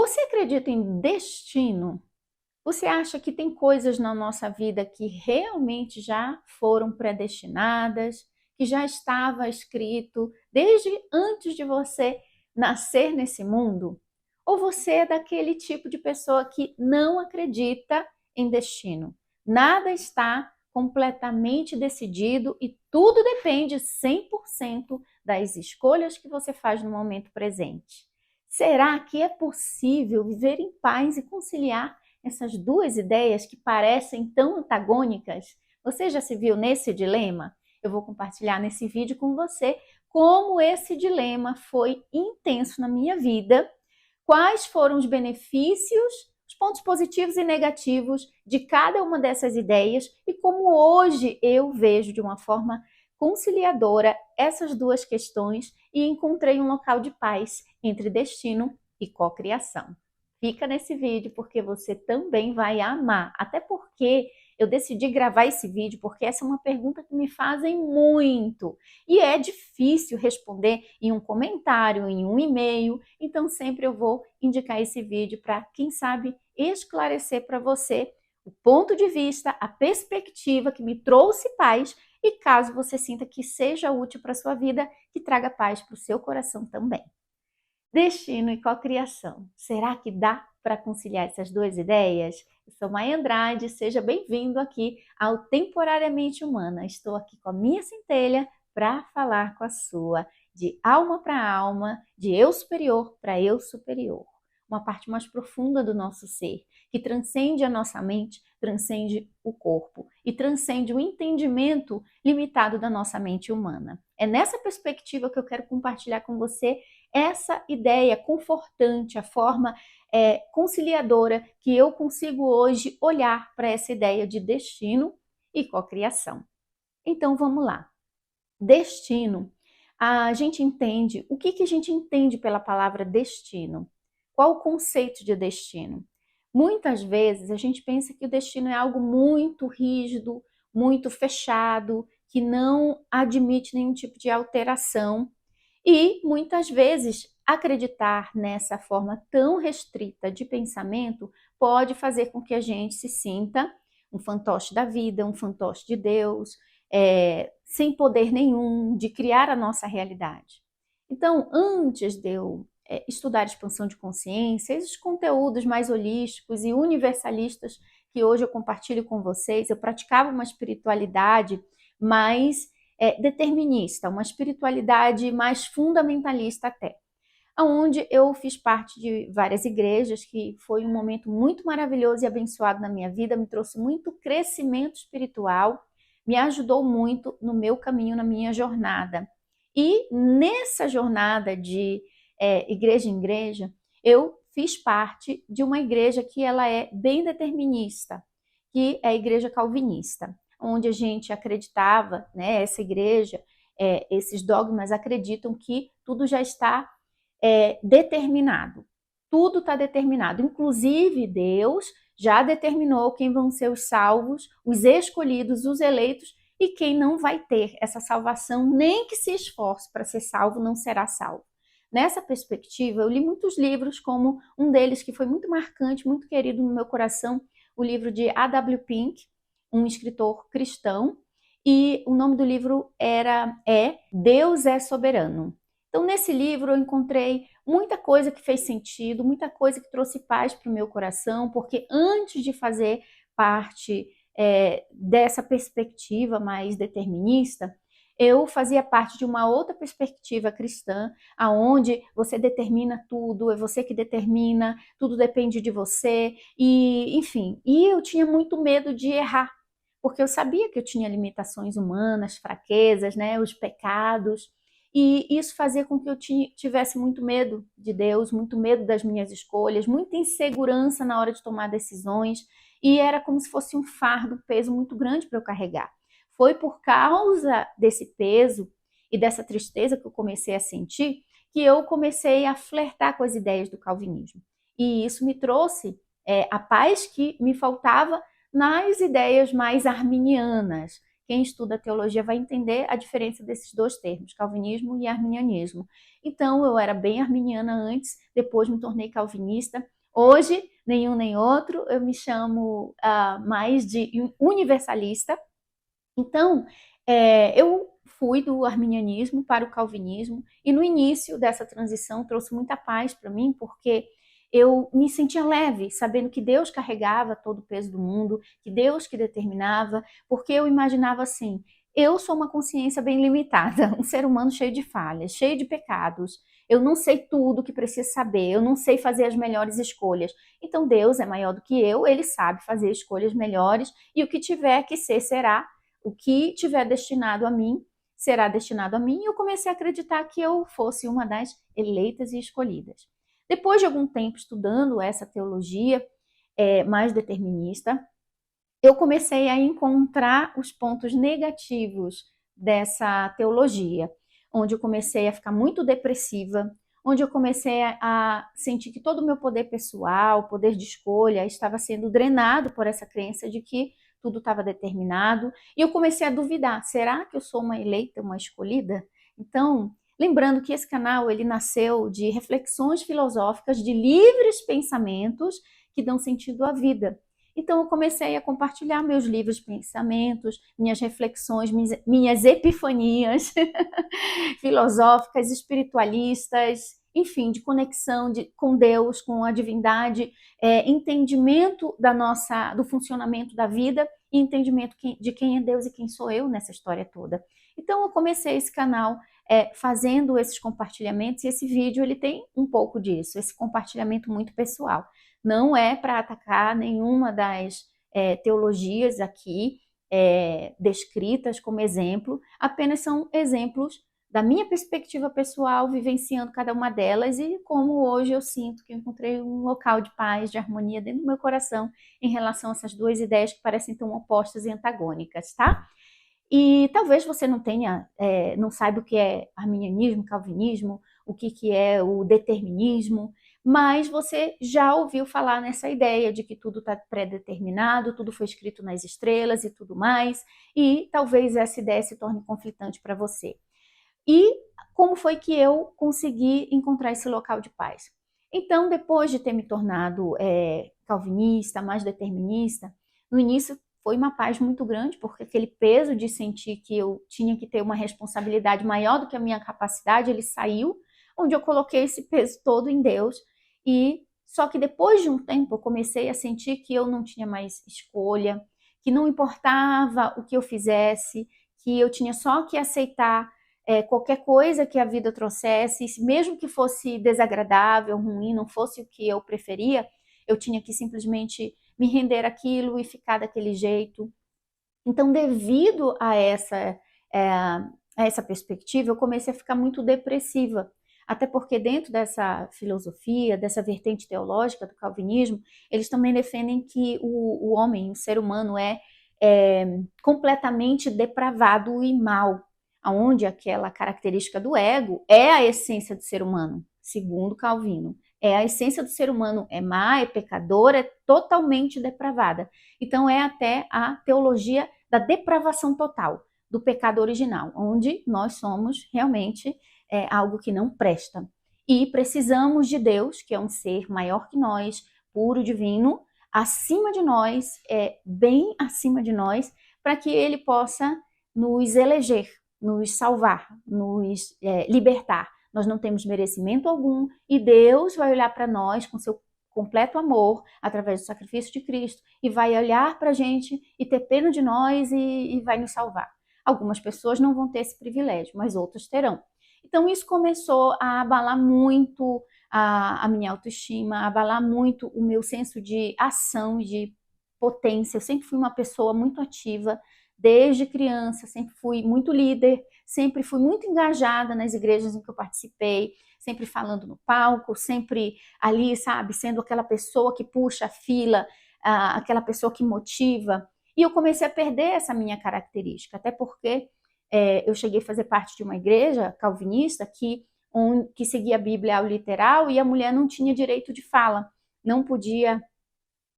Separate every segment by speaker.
Speaker 1: Você acredita em destino? Você acha que tem coisas na nossa vida que realmente já foram predestinadas, que já estava escrito desde antes de você nascer nesse mundo? Ou você é daquele tipo de pessoa que não acredita em destino? Nada está completamente decidido e tudo depende 100% das escolhas que você faz no momento presente. Será que é possível viver em paz e conciliar essas duas ideias que parecem tão antagônicas? Você já se viu nesse dilema? Eu vou compartilhar nesse vídeo com você como esse dilema foi intenso na minha vida, quais foram os benefícios, os pontos positivos e negativos de cada uma dessas ideias e como hoje eu vejo de uma forma conciliadora essas duas questões e encontrei um local de paz entre destino e cocriação. Fica nesse vídeo porque você também vai amar, até porque eu decidi gravar esse vídeo porque essa é uma pergunta que me fazem muito e é difícil responder em um comentário, em um e-mail, então sempre eu vou indicar esse vídeo para, quem sabe, esclarecer para você o ponto de vista, a perspectiva que me trouxe paz e caso você sinta que seja útil para a sua vida, que traga paz para o seu coração também. Destino e cocriação. Será que dá para conciliar essas duas ideias? Eu sou Maia Andrade, seja bem-vindo aqui ao Temporariamente Humana. Estou aqui com a minha centelha para falar com a sua, de alma para alma, de eu superior para eu superior. Uma parte mais profunda do nosso ser, que transcende a nossa mente, transcende o corpo e transcende o entendimento limitado da nossa mente humana. É nessa perspectiva que eu quero compartilhar com você essa ideia confortante, a forma conciliadora que eu consigo hoje olhar para essa ideia de destino e cocriação. Então vamos lá. Destino, a gente entende, o que a gente entende pela palavra destino? Qual o conceito de destino? Muitas vezes a gente pensa que o destino é algo muito rígido, muito fechado, que não admite nenhum tipo de alteração. E muitas vezes acreditar nessa forma tão restrita de pensamento pode fazer com que a gente se sinta um fantoche da vida, um fantoche de Deus, sem poder nenhum de criar a nossa realidade. Então, antes de eu estudar expansão de consciência, esses conteúdos mais holísticos e universalistas que hoje eu compartilho com vocês, eu praticava uma espiritualidade mais determinista, uma espiritualidade mais fundamentalista até, onde eu fiz parte de várias igrejas, que foi um momento muito maravilhoso e abençoado na minha vida, me trouxe muito crescimento espiritual, me ajudou muito no meu caminho, na minha jornada. E nessa jornada de igreja em igreja, eu fiz parte de uma igreja que ela é bem determinista, que é a igreja calvinista, onde a gente acreditava, né, essa igreja, esses dogmas acreditam que tudo já está determinado. Tudo está determinado. Inclusive, Deus já determinou quem vão ser os salvos, os escolhidos, os eleitos, e quem não vai ter essa salvação, nem que se esforce para ser salvo, não será salvo. Nessa perspectiva, eu li muitos livros, como um deles que foi muito marcante, muito querido no meu coração, o livro de A.W. Pink, um escritor cristão, e o nome do livro é Deus é Soberano. Então, nesse livro eu encontrei muita coisa que fez sentido, muita coisa que trouxe paz para o meu coração, porque antes de fazer parte dessa perspectiva mais determinista, eu fazia parte de uma outra perspectiva cristã, aonde você determina tudo, é você que determina, tudo depende de você, e enfim, e eu tinha muito medo de errar, porque eu sabia que eu tinha limitações humanas, fraquezas, né, os pecados, e isso fazia com que eu tivesse muito medo de Deus, muito medo das minhas escolhas, muita insegurança na hora de tomar decisões, e era como se fosse um fardo, um peso muito grande para eu carregar. Foi por causa desse peso e dessa tristeza que eu comecei a sentir que eu comecei a flertar com as ideias do calvinismo. E isso me trouxe a paz que me faltava nas ideias mais arminianas, quem estuda teologia vai entender a diferença desses dois termos, calvinismo e arminianismo. Então, eu era bem arminiana antes, depois me tornei calvinista. Hoje, nenhum nem outro, eu me chamo mais de universalista. Então, eu fui do arminianismo para o calvinismo, e no início dessa transição trouxe muita paz para mim, porque eu me sentia leve, sabendo que Deus carregava todo o peso do mundo, que Deus que determinava, porque eu imaginava assim, eu sou uma consciência bem limitada, um ser humano cheio de falhas, cheio de pecados, eu não sei tudo que preciso saber, eu não sei fazer as melhores escolhas, então Deus é maior do que eu, Ele sabe fazer escolhas melhores, e o que tiver que ser, será. O que tiver destinado a mim, será destinado a mim, e eu comecei a acreditar que eu fosse uma das eleitas e escolhidas. Depois de algum tempo estudando essa teologia mais determinista, eu comecei a encontrar os pontos negativos dessa teologia, onde eu comecei a ficar muito depressiva, onde eu comecei a sentir que todo o meu poder pessoal, poder de escolha, estava sendo drenado por essa crença de que tudo estava determinado, e eu comecei a duvidar, será que eu sou uma eleita, uma escolhida? Então, lembrando que esse canal ele nasceu de reflexões filosóficas, de livres pensamentos que dão sentido à vida. Então eu comecei a compartilhar meus livros de pensamentos, minhas reflexões, minhas epifanias filosóficas, espiritualistas, enfim, de conexão com Deus, com a divindade, entendimento do funcionamento da vida e entendimento de quem é Deus e quem sou eu nessa história toda. Então eu comecei esse canal fazendo esses compartilhamentos, e esse vídeo ele tem um pouco disso, esse compartilhamento muito pessoal. Não é para atacar nenhuma das teologias aqui descritas como exemplo, apenas são exemplos da minha perspectiva pessoal, vivenciando cada uma delas, e como hoje eu sinto que eu encontrei um local de paz, de harmonia dentro do meu coração em relação a essas duas ideias que parecem tão opostas e antagônicas, tá? E talvez você não saiba o que é arminianismo, calvinismo, o que é o determinismo, mas você já ouviu falar nessa ideia de que tudo está pré-determinado, tudo foi escrito nas estrelas e tudo mais, e talvez essa ideia se torne conflitante para você. E como foi que eu consegui encontrar esse local de paz? Então, depois de ter me tornado calvinista, mais determinista, no início foi uma paz muito grande, porque aquele peso de sentir que eu tinha que ter uma responsabilidade maior do que a minha capacidade, ele saiu, onde eu coloquei esse peso todo em Deus. E só que depois de um tempo eu comecei a sentir que eu não tinha mais escolha, que não importava o que eu fizesse, que eu tinha só que aceitar qualquer coisa que a vida trouxesse, mesmo que fosse desagradável, ruim, não fosse o que eu preferia, eu tinha que simplesmente me render àquilo e ficar daquele jeito. Então, devido a essa perspectiva, eu comecei a ficar muito depressiva. Até porque dentro dessa filosofia, dessa vertente teológica do calvinismo, eles também defendem que o homem, o ser humano, é completamente depravado e mau, onde aquela característica do ego é a essência do ser humano, segundo Calvino. A essência do ser humano é má, é pecadora, é totalmente depravada. Então é até a teologia da depravação total, do pecado original, onde nós somos realmente algo que não presta. E precisamos de Deus, que é um ser maior que nós, puro, divino, acima de nós, bem acima de nós, para que Ele possa nos eleger, nos salvar, nos libertar. Nós não temos merecimento algum e Deus vai olhar para nós com seu completo amor através do sacrifício de Cristo e vai olhar para a gente e ter pena de nós e vai nos salvar. Algumas pessoas não vão ter esse privilégio, mas outras terão. Então isso começou a abalar muito a minha autoestima, a abalar muito o meu senso de ação, de potência. Eu sempre fui uma pessoa muito ativa, desde criança, sempre fui muito líder, sempre fui muito engajada nas igrejas em que eu participei, sempre falando no palco, sempre ali, sabe, sendo aquela pessoa que puxa a fila, aquela pessoa que motiva. E eu comecei a perder essa minha característica, até porque eu cheguei a fazer parte de uma igreja calvinista que seguia a Bíblia ao literal, e a mulher não tinha direito de fala, não podia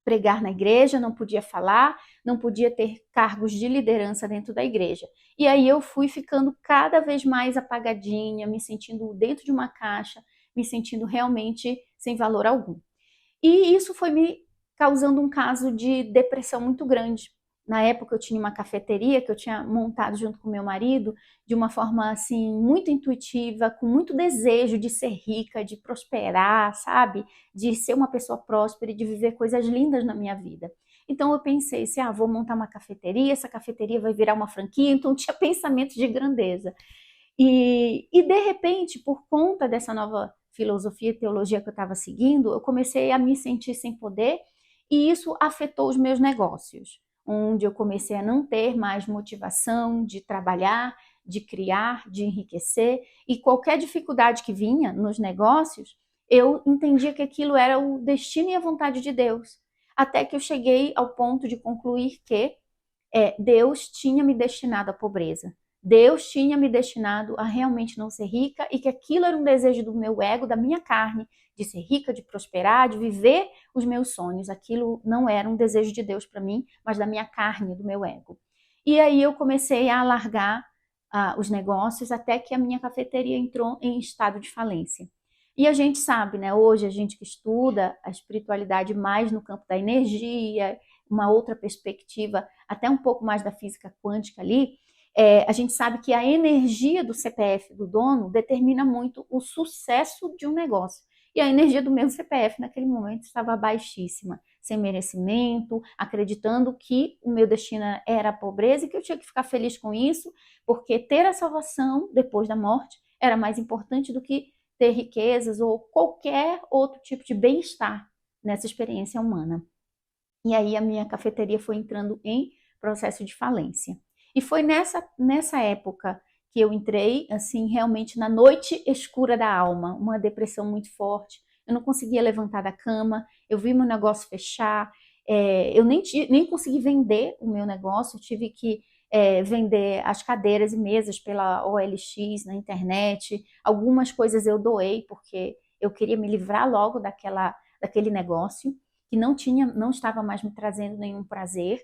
Speaker 1: pregar na igreja, não podia falar, não podia ter cargos de liderança dentro da igreja. E aí eu fui ficando cada vez mais apagadinha, me sentindo dentro de uma caixa, me sentindo realmente sem valor algum. E isso foi me causando um caso de depressão muito grande. Na época eu tinha uma cafeteria que eu tinha montado junto com meu marido de uma forma assim muito intuitiva, com muito desejo de ser rica, de prosperar, sabe? De ser uma pessoa próspera e de viver coisas lindas na minha vida. Então eu pensei assim, vou montar uma cafeteria, essa cafeteria vai virar uma franquia, então tinha pensamentos de grandeza. E de repente, por conta dessa nova filosofia e teologia que eu estava seguindo, eu comecei a me sentir sem poder e isso afetou os meus negócios, onde eu comecei a não ter mais motivação de trabalhar, de criar, de enriquecer, e qualquer dificuldade que vinha nos negócios, eu entendia que aquilo era o destino e a vontade de Deus. Até que eu cheguei ao ponto de concluir que Deus tinha me destinado à pobreza. Deus tinha me destinado a realmente não ser rica e que aquilo era um desejo do meu ego, da minha carne, de ser rica, de prosperar, de viver os meus sonhos. Aquilo não era um desejo de Deus para mim, mas da minha carne, do meu ego. E aí eu comecei a alargar os negócios até que a minha cafeteria entrou em estado de falência. E a gente sabe, né? Hoje a gente que estuda a espiritualidade mais no campo da energia, uma outra perspectiva, até um pouco mais da física quântica ali, a gente sabe que a energia do CPF do dono determina muito o sucesso de um negócio. E a energia do meu CPF naquele momento estava baixíssima, sem merecimento, acreditando que o meu destino era a pobreza e que eu tinha que ficar feliz com isso, porque ter a salvação depois da morte era mais importante do que ter riquezas ou qualquer outro tipo de bem-estar nessa experiência humana. E aí a minha cafeteria foi entrando em processo de falência. E foi nessa época que eu entrei, assim, realmente na noite escura da alma, uma depressão muito forte. Eu não conseguia levantar da cama, eu vi meu negócio fechar, eu nem consegui vender o meu negócio, eu tive que vender as cadeiras e mesas pela OLX na internet. Algumas coisas eu doei, porque eu queria me livrar logo daquele negócio que não estava mais me trazendo nenhum prazer.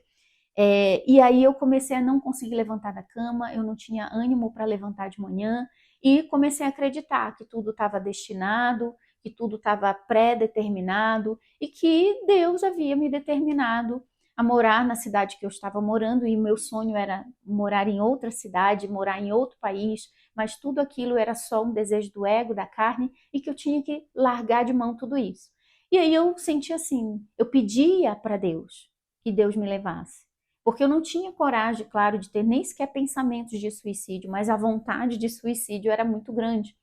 Speaker 1: E aí eu comecei a não conseguir levantar da cama, eu não tinha ânimo para levantar de manhã e comecei a acreditar que tudo estava destinado, que tudo estava pré-determinado e que Deus havia me determinado a morar na cidade que eu estava morando e meu sonho era morar em outra cidade, morar em outro país, mas tudo aquilo era só um desejo do ego, da carne e que eu tinha que largar de mão tudo isso. E aí eu senti assim, eu pedia para Deus que Deus me levasse. Porque eu não tinha coragem, claro, de ter nem sequer pensamentos de suicídio, mas a vontade de suicídio era muito grande.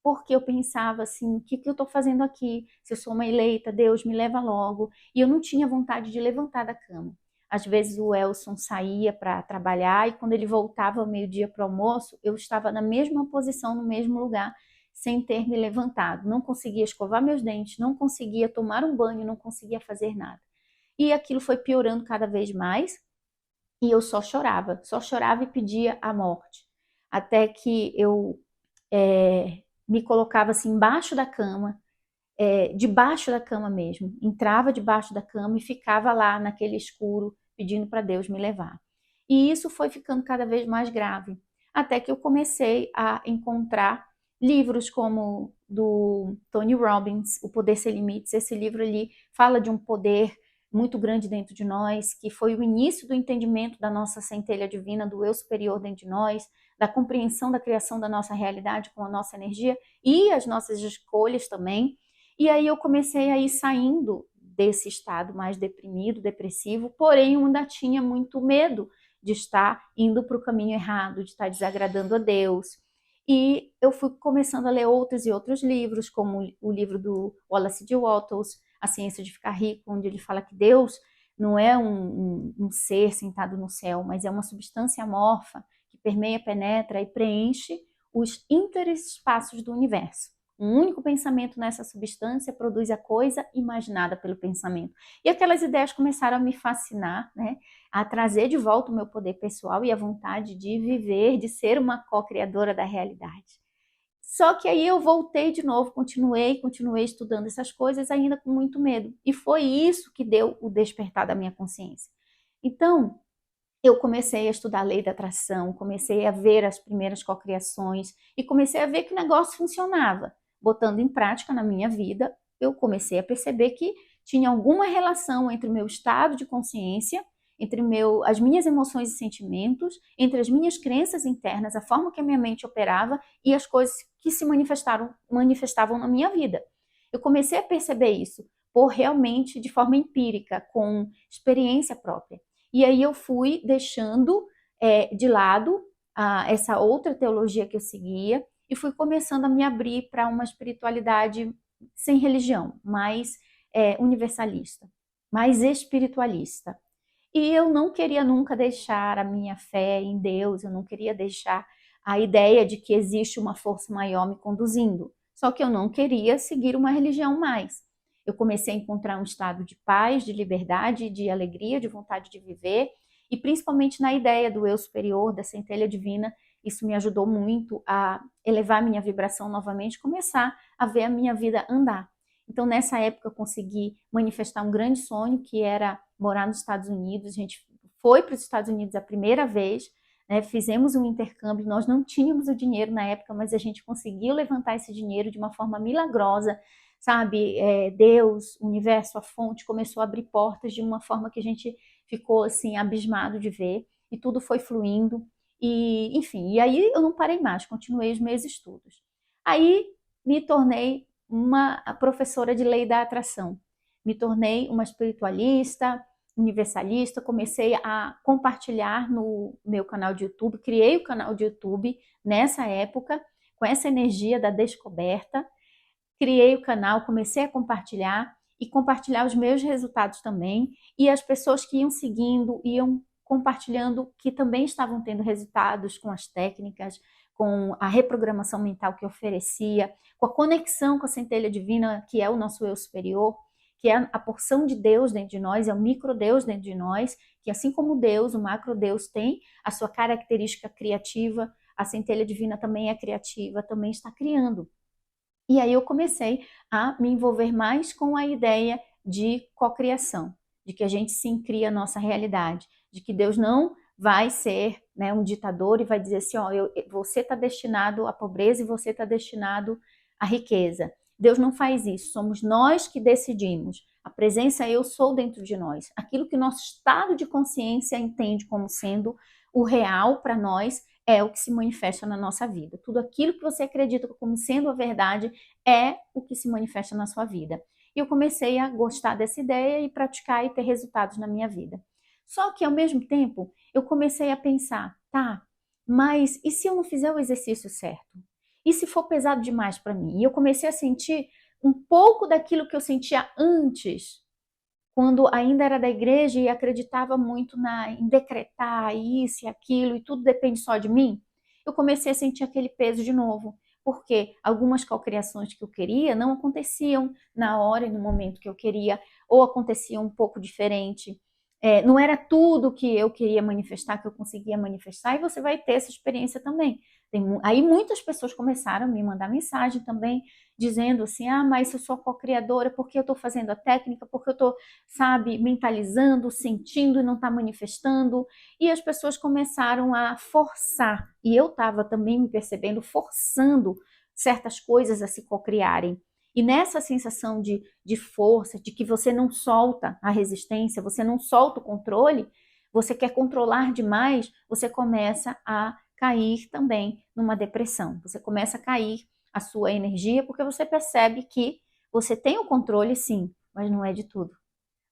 Speaker 1: Porque eu pensava assim, o que eu estou fazendo aqui? Se eu sou uma eleita, Deus me leva logo. E eu não tinha vontade de levantar da cama. Às vezes o Elson saía para trabalhar e quando ele voltava ao meio-dia para o almoço, eu estava na mesma posição, no mesmo lugar, sem ter me levantado. Não conseguia escovar meus dentes, não conseguia tomar um banho, não conseguia fazer nada. E aquilo foi piorando cada vez mais e eu só chorava e pedia a morte. Até que eu me colocava assim embaixo da cama, debaixo da cama mesmo, entrava debaixo da cama e ficava lá naquele escuro pedindo para Deus me levar. E isso foi ficando cada vez mais grave, até que eu comecei a encontrar livros como do Tony Robbins, O Poder Sem Limites. Esse livro ali fala de um poder muito grande dentro de nós, que foi o início do entendimento da nossa centelha divina, do eu superior dentro de nós, da compreensão da criação da nossa realidade com a nossa energia e as nossas escolhas também. E aí eu comecei a ir saindo desse estado mais deprimido, depressivo, porém eu ainda tinha muito medo de estar indo para o caminho errado, de estar desagradando a Deus. E eu fui começando a ler outros e outros livros, como o livro do Wallace D. Wattles, A Ciência de Ficar Rico, onde ele fala que Deus não é um ser sentado no céu, mas é uma substância amorfa que permeia, penetra e preenche os interespaços do universo. Um único pensamento nessa substância produz a coisa imaginada pelo pensamento. E aquelas ideias começaram a me fascinar, né? A trazer de volta o meu poder pessoal e a vontade de viver, de ser uma co-criadora da realidade. Só que aí eu voltei de novo, continuei estudando essas coisas, ainda com muito medo. E foi isso que deu o despertar da minha consciência. Então, eu comecei a estudar a lei da atração, comecei a ver as primeiras cocriações e comecei a ver que o negócio funcionava. Botando em prática na minha vida, eu comecei a perceber que tinha alguma relação entre o meu estado de consciência, entre as minhas emoções e sentimentos, entre as minhas crenças internas, a forma que a minha mente operava e as coisas que se manifestavam na minha vida. Eu comecei a perceber isso realmente de forma empírica, com experiência própria. E aí eu fui deixando de lado essa outra teologia que eu seguia e fui começando a me abrir para uma espiritualidade sem religião, mais universalista, mais espiritualista. E eu não queria nunca deixar a minha fé em Deus, eu não queria deixar a ideia de que existe uma força maior me conduzindo. Só que eu não queria seguir uma religião mais. Eu comecei a encontrar um estado de paz, de liberdade, de alegria, de vontade de viver, e principalmente na ideia do eu superior, da centelha divina. Isso me ajudou muito a elevar minha vibração novamente, começar a ver a minha vida andar. Então, nessa época, eu consegui manifestar um grande sonho, que era morar nos Estados Unidos. A gente foi para os Estados Unidos a primeira vez, né? Fizemos um intercâmbio. Nós não tínhamos o dinheiro na época, mas a gente conseguiu levantar esse dinheiro de uma forma milagrosa, sabe? Deus, o universo, a fonte, começou a abrir portas de uma forma que a gente ficou assim abismado de ver, e tudo foi fluindo. E, enfim, e aí eu não parei mais, continuei os meus estudos. Aí me tornei uma professora de lei da atração. Me tornei uma espiritualista, universalista, comecei a compartilhar no meu canal de YouTube, criei o canal de YouTube nessa época, com essa energia da descoberta, criei o canal, comecei a compartilhar e compartilhar os meus resultados também, e as pessoas que iam seguindo, iam compartilhando que também estavam tendo resultados com as técnicas, com a reprogramação mental que oferecia, com a conexão com a centelha divina, que é o nosso eu superior, que é a porção de Deus dentro de nós, é o micro-Deus dentro de nós, que assim como Deus, o macro-Deus tem a sua característica criativa, a centelha divina também é criativa, também está criando. E aí eu comecei a me envolver mais com a ideia de cocriação, de que a gente sim cria a nossa realidade, de que Deus não vai ser, né, um ditador e vai dizer assim, ó, você está destinado à pobreza e você está destinado à riqueza. Deus não faz isso, somos nós que decidimos. A presença eu sou dentro de nós. Aquilo que o nosso estado de consciência entende como sendo o real para nós é o que se manifesta na nossa vida. Tudo aquilo que você acredita como sendo a verdade é o que se manifesta na sua vida. E eu comecei a gostar dessa ideia e praticar e ter resultados na minha vida. Só que, ao mesmo tempo, eu comecei a pensar, tá, mas e se eu não fizer o exercício certo? E se for pesado demais para mim? E eu comecei a sentir um pouco daquilo que eu sentia antes, quando ainda era da igreja e acreditava muito em decretar isso e aquilo e tudo depende só de mim, eu comecei a sentir aquele peso de novo, porque algumas cocriações que eu queria não aconteciam na hora e no momento que eu queria, ou aconteciam um pouco diferente. Não era tudo que eu queria manifestar, que eu conseguia manifestar, e você vai ter essa experiência também. Aí muitas pessoas começaram a me mandar mensagem também, dizendo assim, mas eu sou co-criadora, porque eu estou fazendo a técnica, porque eu estou, sabe, mentalizando, sentindo e não está manifestando. E as pessoas começaram a forçar, e eu estava também me percebendo, forçando certas coisas a se cocriarem. E nessa sensação de força, de que você não solta a resistência, você não solta o controle, você quer controlar demais, você começa a cair também numa depressão. Você começa a cair a sua energia porque você percebe que você tem o controle sim, mas não é de tudo.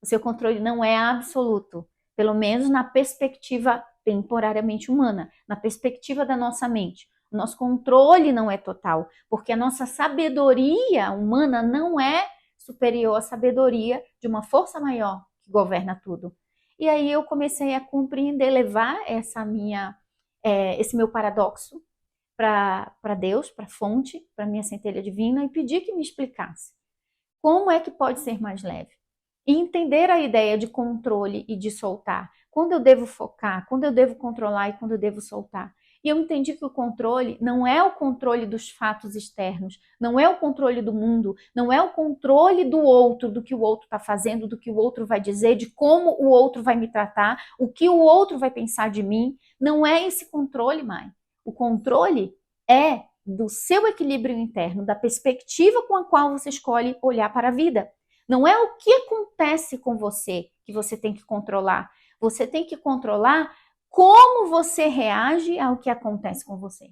Speaker 1: O seu controle não é absoluto, pelo menos na perspectiva temporariamente humana, na perspectiva da nossa mente. O nosso controle não é total, porque a nossa sabedoria humana não é superior à sabedoria de uma força maior que governa tudo. E aí eu comecei a compreender, levar esse meu paradoxo para Deus, para a fonte, para a minha centelha divina e pedir que me explicasse como é que pode ser mais leve. E entender a ideia de controle e de soltar. Quando eu devo focar, quando eu devo controlar e quando eu devo soltar. E eu entendi que o controle não é o controle dos fatos externos, não é o controle do mundo, não é o controle do outro, do que o outro está fazendo, do que o outro vai dizer, de como o outro vai me tratar, o que o outro vai pensar de mim. Não é esse controle, mãe. O controle é do seu equilíbrio interno, da perspectiva com a qual você escolhe olhar para a vida. Não é o que acontece com você que você tem que controlar. Você tem que controlar como você reage ao que acontece com você.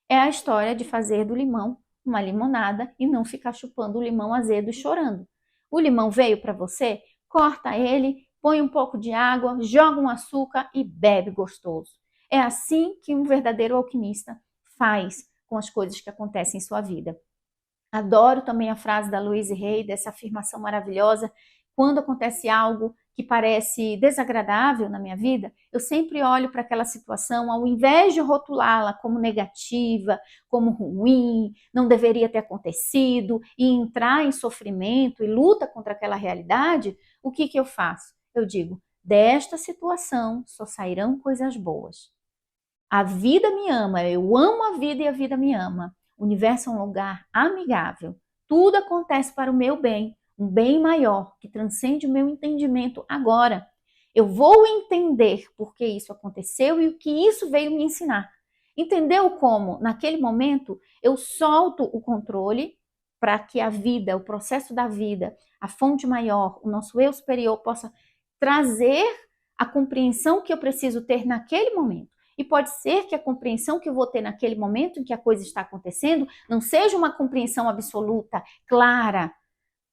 Speaker 1: É a história de fazer do limão uma limonada e não ficar chupando o limão azedo e chorando. O limão veio para você, corta ele, põe um pouco de água, joga um açúcar e bebe gostoso. É assim que um verdadeiro alquimista faz com as coisas que acontecem em sua vida. Adoro também a frase da Louise Hay, dessa afirmação maravilhosa. Quando acontece algo que parece desagradável na minha vida, eu sempre olho para aquela situação, ao invés de rotulá-la como negativa, como ruim, não deveria ter acontecido, e entrar em sofrimento e luta contra aquela realidade, o que eu faço? Eu digo, desta situação só sairão coisas boas. A vida me ama, eu amo a vida e a vida me ama. O universo é um lugar amigável. Tudo acontece para o meu bem, um bem maior que transcende o meu entendimento agora. Eu vou entender por que isso aconteceu e o que isso veio me ensinar. Entendeu como, naquele momento, eu solto o controle para que a vida, o processo da vida, a fonte maior, o nosso eu superior possa trazer a compreensão que eu preciso ter naquele momento. E pode ser que a compreensão que eu vou ter naquele momento em que a coisa está acontecendo não seja uma compreensão absoluta, clara.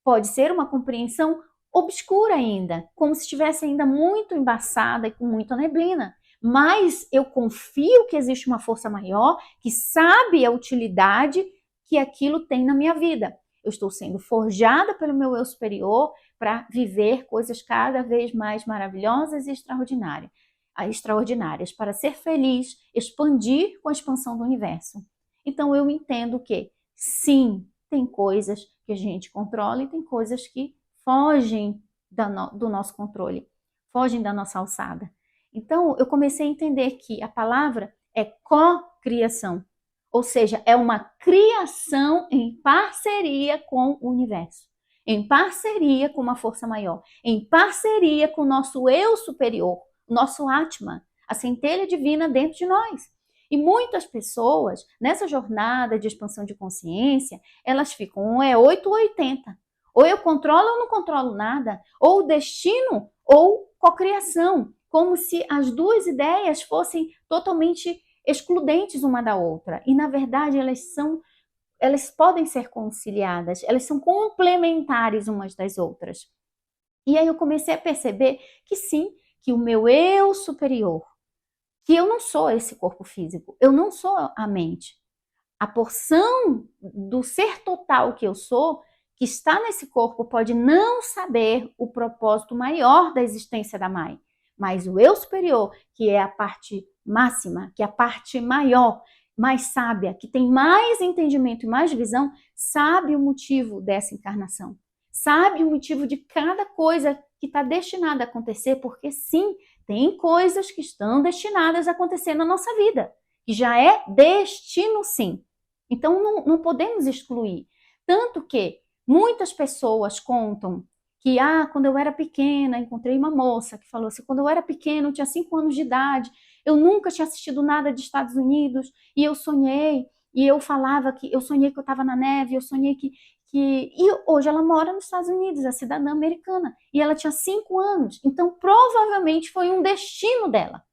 Speaker 1: Pode ser uma compreensão obscura ainda, como se estivesse ainda muito embaçada e com muita neblina. Mas eu confio que existe uma força maior que sabe a utilidade que aquilo tem na minha vida. Eu estou sendo forjada pelo meu eu superior para viver coisas cada vez mais maravilhosas e extraordinárias, para ser feliz, expandir com a expansão do universo. Então eu entendo que, sim, tem coisas que a gente controla e tem coisas que fogem do nosso controle, fogem da nossa alçada. Então eu comecei a entender que a palavra é co-criação, ou seja, é uma criação em parceria com o universo, em parceria com uma força maior, em parceria com o nosso eu superior, nosso Atma, a centelha divina dentro de nós. E muitas pessoas, nessa jornada de expansão de consciência, elas ficam ou é 8 ou 80. Ou eu controlo ou não controlo nada. Ou destino ou cocriação. Como se as duas ideias fossem totalmente excludentes uma da outra. E, na verdade, elas podem ser conciliadas. Elas são complementares umas das outras. E aí eu comecei a perceber que sim, que o meu eu superior, que eu não sou esse corpo físico, eu não sou a mente. A porção do ser total que eu sou, que está nesse corpo, pode não saber o propósito maior da existência da mãe, mas o eu superior, que é a parte máxima, que é a parte maior, mais sábia, que tem mais entendimento e mais visão, sabe o motivo dessa encarnação. Sabe o motivo de cada coisa que está destinada a acontecer, porque sim, tem coisas que estão destinadas a acontecer na nossa vida, que já é destino sim. Então não podemos excluir. Tanto que muitas pessoas contam que, quando eu era pequena, encontrei uma moça que falou assim, quando eu era pequena, eu tinha 5 anos de idade, eu nunca tinha assistido nada de Estados Unidos, e eu sonhei, e eu falava que eu sonhei que eu estava na neve, eu sonhei que... E hoje ela mora nos Estados Unidos, é cidadã americana, e ela tinha 5 anos, então provavelmente foi um destino dela.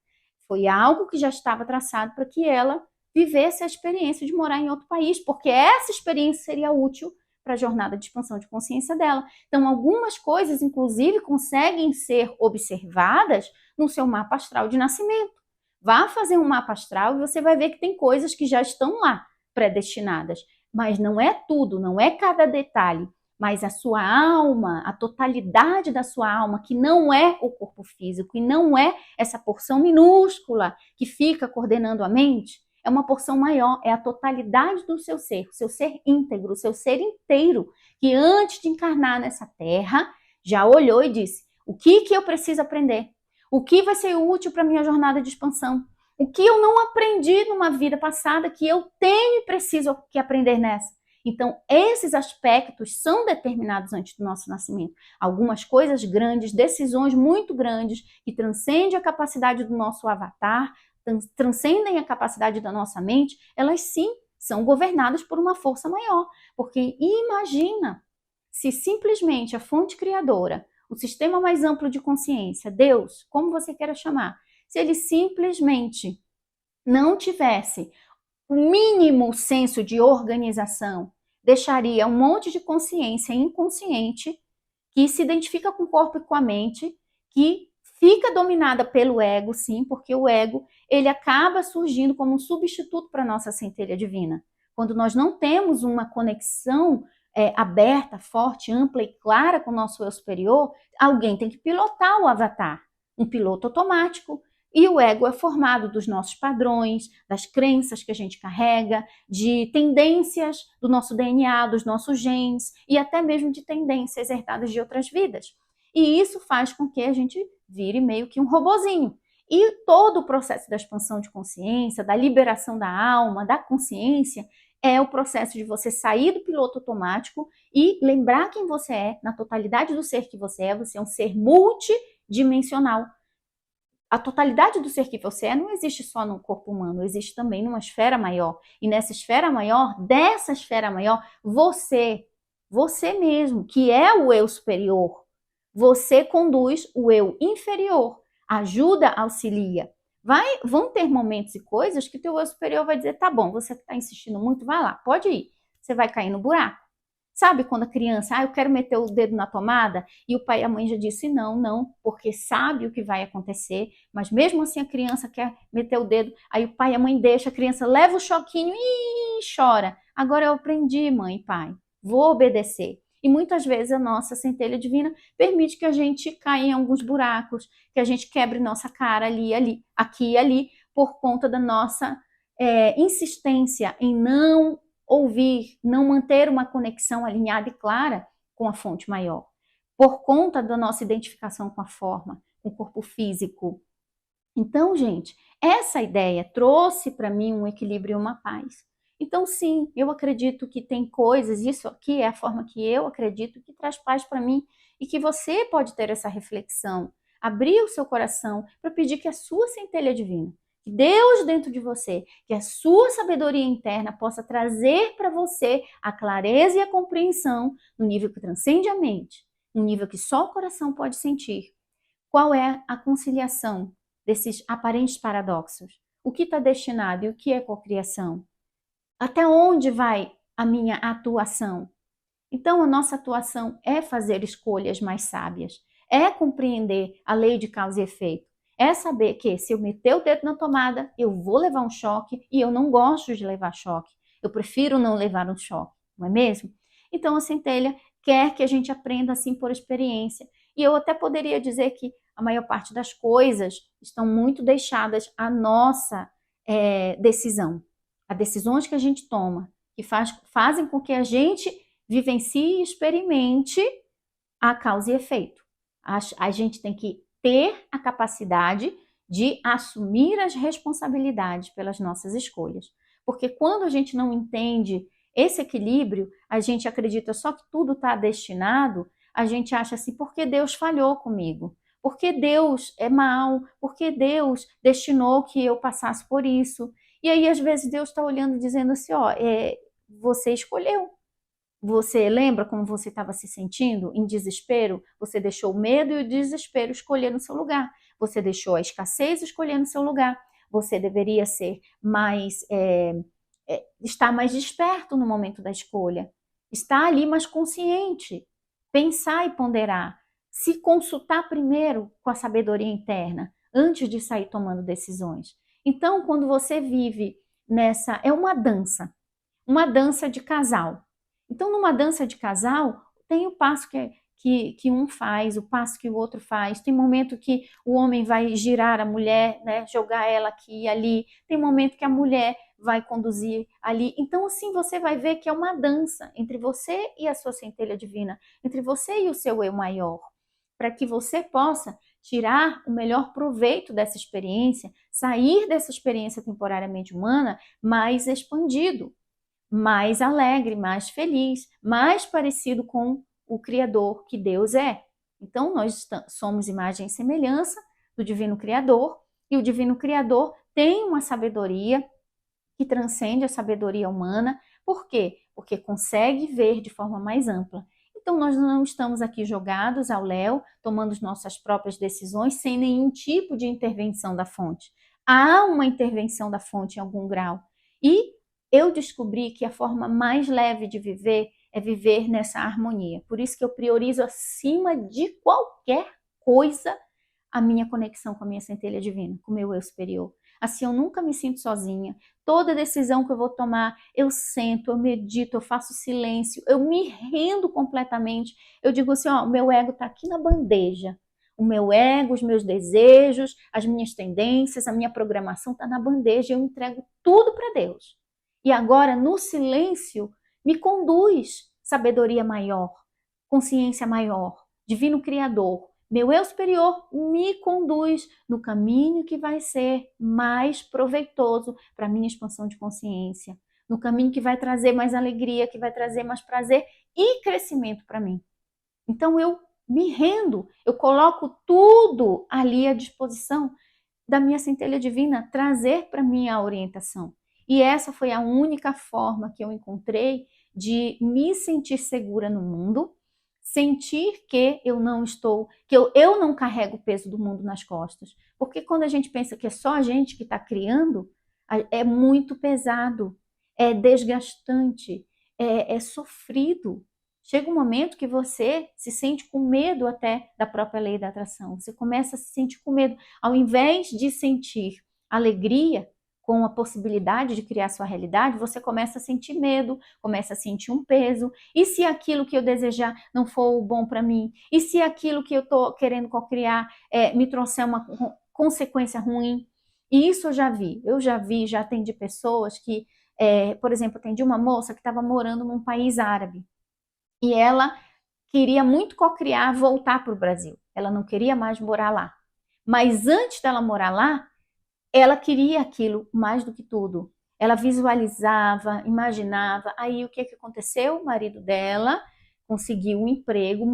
Speaker 1: Foi algo que já estava traçado para que ela vivesse a experiência de morar em outro país, porque essa experiência seria útil para a jornada de expansão de consciência dela. Então, algumas coisas, inclusive, conseguem ser observadas no seu mapa astral de nascimento. Vá fazer um mapa astral e você vai ver que tem coisas que já estão lá, predestinadas. Mas não é tudo, não é cada detalhe, mas a sua alma, a totalidade da sua alma, que não é o corpo físico e não é essa porção minúscula que fica coordenando a mente, é uma porção maior, é a totalidade do seu ser íntegro, o seu ser inteiro, que antes de encarnar nessa terra, já olhou e disse, o que eu preciso aprender? O que vai ser útil para a minha jornada de expansão? O que eu não aprendi numa vida passada que eu tenho e preciso que aprender nessa. Então, esses aspectos são determinados antes do nosso nascimento. Algumas coisas grandes, decisões muito grandes, que transcendem a capacidade do nosso avatar, transcendem a capacidade da nossa mente, elas sim são governadas por uma força maior. Porque imagina se simplesmente a fonte criadora, o sistema mais amplo de consciência, Deus, como você queira chamar, se ele simplesmente não tivesse o mínimo senso de organização, deixaria um monte de consciência inconsciente que se identifica com o corpo e com a mente, que fica dominada pelo ego, sim, porque o ego, ele acaba surgindo como um substituto para a nossa centelha divina. Quando nós não temos uma conexão aberta, forte, ampla e clara com o nosso eu superior, alguém tem que pilotar o avatar, um piloto automático. E o ego é formado dos nossos padrões, das crenças que a gente carrega, de tendências do nosso DNA, dos nossos genes e até mesmo de tendências herdadas de outras vidas. E isso faz com que a gente vire meio que um robozinho. E todo o processo da expansão de consciência, da liberação da alma, da consciência, é o processo de você sair do piloto automático e lembrar quem você é, na totalidade do ser que você é um ser multidimensional. A totalidade do ser que você é não existe só no corpo humano, existe também numa esfera maior. E nessa esfera maior, dessa esfera maior, você mesmo, que é o eu superior, você conduz o eu inferior, ajuda, auxilia. Vão ter momentos e coisas que o teu eu superior vai dizer, tá bom, você está insistindo muito, vai lá, pode ir. Você vai cair no buraco. Sabe quando a criança, eu quero meter o dedo na tomada, e o pai e a mãe já disse não, porque sabe o que vai acontecer, mas mesmo assim a criança quer meter o dedo, aí o pai e a mãe deixam, a criança leva o choquinho e chora. Agora eu aprendi, mãe e pai, vou obedecer. E muitas vezes a nossa centelha divina permite que a gente caia em alguns buracos, que a gente quebre nossa cara aqui e ali, por conta da nossa insistência em não ouvir, não manter uma conexão alinhada e clara com a fonte maior, por conta da nossa identificação com a forma, com o corpo físico. Então, gente, essa ideia trouxe para mim um equilíbrio e uma paz. Então, sim, eu acredito que tem coisas, isso aqui é a forma que eu acredito que traz paz para mim e que você pode ter essa reflexão, abrir o seu coração para pedir que a sua centelha divina, que Deus dentro de você, que a sua sabedoria interna possa trazer para você a clareza e a compreensão no nível que transcende a mente, no nível que só o coração pode sentir. Qual é a conciliação desses aparentes paradoxos? O que está destinado e o que é cocriação? Até onde vai a minha atuação? Então, a nossa atuação é fazer escolhas mais sábias, é compreender a lei de causa e efeito, é saber que se eu meter o dedo na tomada, eu vou levar um choque e eu não gosto de levar choque. Eu prefiro não levar um choque, não é mesmo? Então, a centelha quer que a gente aprenda assim por experiência. E eu até poderia dizer que a maior parte das coisas estão muito deixadas à nossa decisão. As decisões que a gente toma, que fazem com que a gente vivencie e experimente a causa e efeito. A gente tem que ter a capacidade de assumir as responsabilidades pelas nossas escolhas. Porque quando a gente não entende esse equilíbrio, a gente acredita só que tudo está destinado, a gente acha assim, porque Deus falhou comigo? Porque Deus é mau? Porque Deus destinou que eu passasse por isso? E aí, às vezes, Deus está olhando e dizendo assim, você escolheu. Você lembra como você estava se sentindo em desespero? Você deixou o medo e o desespero escolher no seu lugar. Você deixou a escassez escolher no seu lugar. Você deveria ser mais, estar mais desperto no momento da escolha. Estar ali mais consciente. Pensar e ponderar. Se consultar primeiro com a sabedoria interna, antes de sair tomando decisões. Então, quando você vive nessa... É uma dança de casal. Então, numa dança de casal, tem o passo que um faz, o passo que o outro faz. Tem momento que o homem vai girar a mulher, né, jogar ela aqui e ali. Tem momento que a mulher vai conduzir ali. Então, assim, você vai ver que é uma dança entre você e a sua centelha divina, entre você e o seu eu maior, para que você possa tirar o melhor proveito dessa experiência, sair dessa experiência temporariamente humana mais expandido, mais alegre, mais feliz, mais parecido com o Criador que Deus é. Então, nós somos imagem e semelhança do Divino Criador, e o Divino Criador tem uma sabedoria que transcende a sabedoria humana. Por quê? Porque consegue ver de forma mais ampla. Então, nós não estamos aqui jogados ao léu, tomando as nossas próprias decisões, sem nenhum tipo de intervenção da fonte. Há uma intervenção da fonte em algum grau. E eu descobri que a forma mais leve de viver é viver nessa harmonia. Por isso que eu priorizo acima de qualquer coisa a minha conexão com a minha centelha divina, com o meu eu superior. Assim eu nunca me sinto sozinha. Toda decisão que eu vou tomar, eu sento, eu medito, eu faço silêncio, eu me rendo completamente. Eu digo assim, ó, o meu ego está aqui na bandeja. O meu ego, os meus desejos, as minhas tendências, a minha programação está na bandeja. Eu entrego tudo para Deus. E agora, no silêncio, me conduz sabedoria maior, consciência maior, divino criador. Meu eu superior me conduz no caminho que vai ser mais proveitoso para a minha expansão de consciência, no caminho que vai trazer mais alegria, que vai trazer mais prazer e crescimento para mim. Então eu me rendo, eu coloco tudo ali à disposição da minha centelha divina trazer para mim a orientação. E essa foi a única forma que eu encontrei de me sentir segura no mundo, sentir que eu não estou, que eu não carrego o peso do mundo nas costas. Porque quando a gente pensa que é só a gente que está criando, é muito pesado, é desgastante, é sofrido. Chega um momento que você se sente com medo até da própria lei da atração. Você começa a se sentir com medo. Ao invés de sentir alegria com a possibilidade de criar sua realidade, você começa a sentir medo, começa a sentir um peso. E se aquilo que eu desejar não for bom para mim? E se aquilo que eu estou querendo co-criar me trouxer uma consequência ruim? E isso eu já vi, já atendi pessoas que, por exemplo, atendi uma moça que estava morando num país árabe. E ela queria muito co-criar, voltar para o Brasil. Ela não queria mais morar lá. Mas antes dela morar lá, ela queria aquilo mais do que tudo. Ela visualizava, imaginava. Aí o que aconteceu? O marido dela conseguiu um emprego,